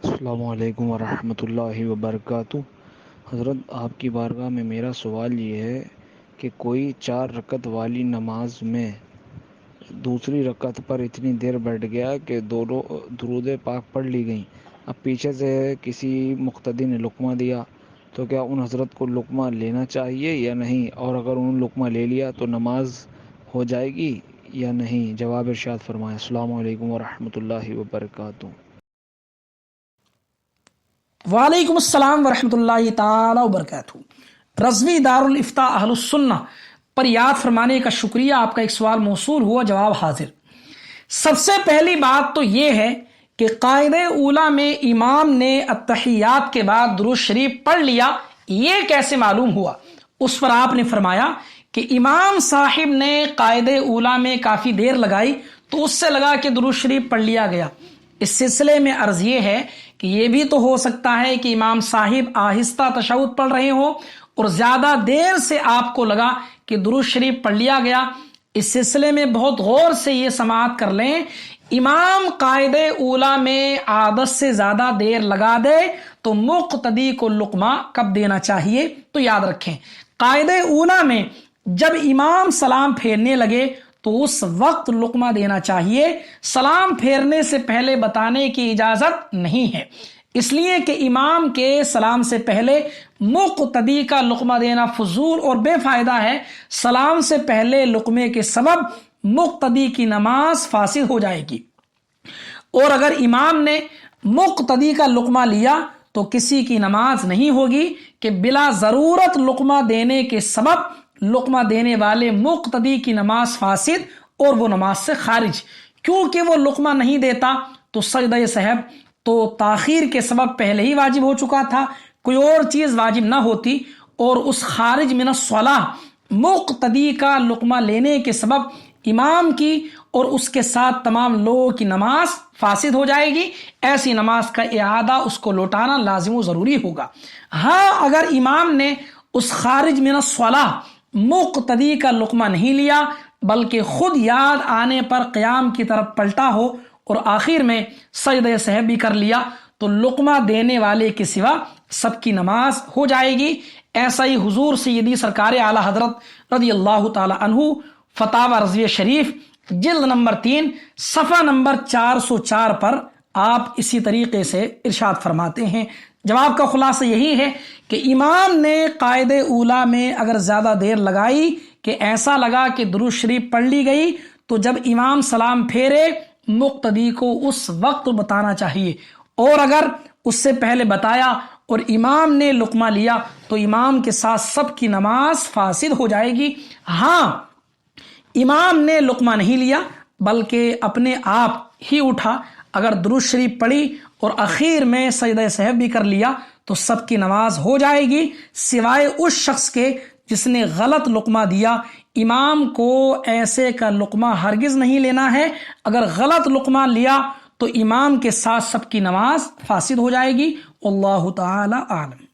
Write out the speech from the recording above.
السلام علیکم ورحمۃ اللہ وبرکاتہ۔ حضرت آپ کی بارگاہ میں میرا سوال یہ ہے کہ کوئی 4 رکعت والی نماز میں دوسری رکعت پر اتنی دیر بیٹھ گیا کہ دونوں درود پاک پڑھ لی گئیں، اب پیچھے سے کسی مقتدی نے لقمہ دیا تو کیا ان حضرت کو لقمہ لینا چاہیے یا نہیں، اور اگر انہوں نے لقمہ لے لیا تو نماز ہو جائے گی یا نہیں؟ جواب ارشاد فرمائیں۔ السلام علیکم ورحمۃ اللہ وبرکاتہ۔ وعلیکم السلام ورحمۃ اللہ تعالی وبرکاتہ۔ رضوی دارالافتاء اہل السنہ پر یاد فرمانے کا شکریہ۔ آپ کا ایک سوال موصول ہوا، جواب حاضر۔ سب سے پہلی بات تو یہ ہے کہ قاعدہ اولیٰ میں امام نے التحیات کے بعد درود شریف پڑھ لیا، یہ کیسے معلوم ہوا؟ اس پر آپ نے فرمایا کہ امام صاحب نے قاعدہ اولیٰ میں کافی دیر لگائی تو اس سے لگا کہ درود شریف پڑھ لیا گیا۔ اس سلسلے میں عرض یہ ہے کہ یہ بھی تو ہو سکتا ہے کہ امام صاحب آہستہ تشہد پڑھ رہے ہوں اور زیادہ دیر سے آپ کو لگا کہ درود شریف پڑھ لیا گیا۔ اس سلسلے میں بہت غور سے یہ سماعت کر لیں، امام قاعدہ اولیٰ میں عادت سے زیادہ دیر لگا دے تو مقتدی کو لقمہ کب دینا چاہیے؟ تو یاد رکھیں، قاعدہ اولیٰ میں جب امام سلام پھیرنے لگے تو اس وقت لقمہ دینا چاہیے، سلام پھیرنے سے پہلے بتانے کی اجازت نہیں ہے، اس لیے کہ امام کے سلام سے پہلے مقتدی کا لقمہ دینا فضول اور بے فائدہ ہے۔ سلام سے پہلے لقمے کے سبب مقتدی کی نماز فاسد ہو جائے گی، اور اگر امام نے مقتدی کا لقمہ لیا تو کسی کی نماز نہیں ہوگی کہ بلا ضرورت لقمہ دینے کے سبب لقمہ دینے والے مقتدی کی نماز فاسد اور وہ نماز سے خارج، کیونکہ وہ لقمہ نہیں دیتا تو سجدہ سہو تو تاخیر کے سبب پہلے ہی واجب ہو چکا تھا، کوئی اور چیز واجب نہ ہوتی، اور اس خارج من الصلاۃ مقتدی کا لقمہ لینے کے سبب امام کی اور اس کے ساتھ تمام لوگوں کی نماز فاسد ہو جائے گی۔ ایسی نماز کا اعادہ اس کو لوٹانا لازم و ضروری ہوگا۔ ہاں، اگر امام نے اس خارج من الصلاۃ مقتدی کا لقمہ نہیں لیا بلکہ خود یاد آنے پر قیام کی طرف پلٹا ہو اور آخر میں سجدہ سہو بھی کر لیا تو لقمہ دینے والے کے سوا سب کی نماز ہو جائے گی۔ ایسا ہی حضور سیدی سرکار اعلی حضرت رضی اللہ تعالی عنہ فتاوی رضویہ شریف جلد نمبر 3 صفحہ نمبر 404 پر آپ اسی طریقے سے ارشاد فرماتے ہیں۔ جواب کا خلاصہ یہی ہے کہ امام نے قاعدہ اولیٰ میں اگر زیادہ دیر لگائی کہ ایسا لگا کہ درود شریف پڑھ لی گئی تو جب امام سلام پھیرے مقتدی کو اس وقت بتانا چاہیے، اور اگر اس سے پہلے بتایا اور امام نے لقمہ لیا تو امام کے ساتھ سب کی نماز فاسد ہو جائے گی۔ ہاں، امام نے لقمہ نہیں لیا بلکہ اپنے آپ ہی اٹھا، اگر درود شریف پڑھی اور اخیر میں سجدہ سہو بھی کر لیا تو سب کی نماز ہو جائے گی، سوائے اس شخص کے جس نے غلط لقمہ دیا۔ امام کو ایسے کا لقمہ ہرگز نہیں لینا ہے، اگر غلط لقمہ لیا تو امام کے ساتھ سب کی نماز فاسد ہو جائے گی۔ اللہ تعالی اعلم۔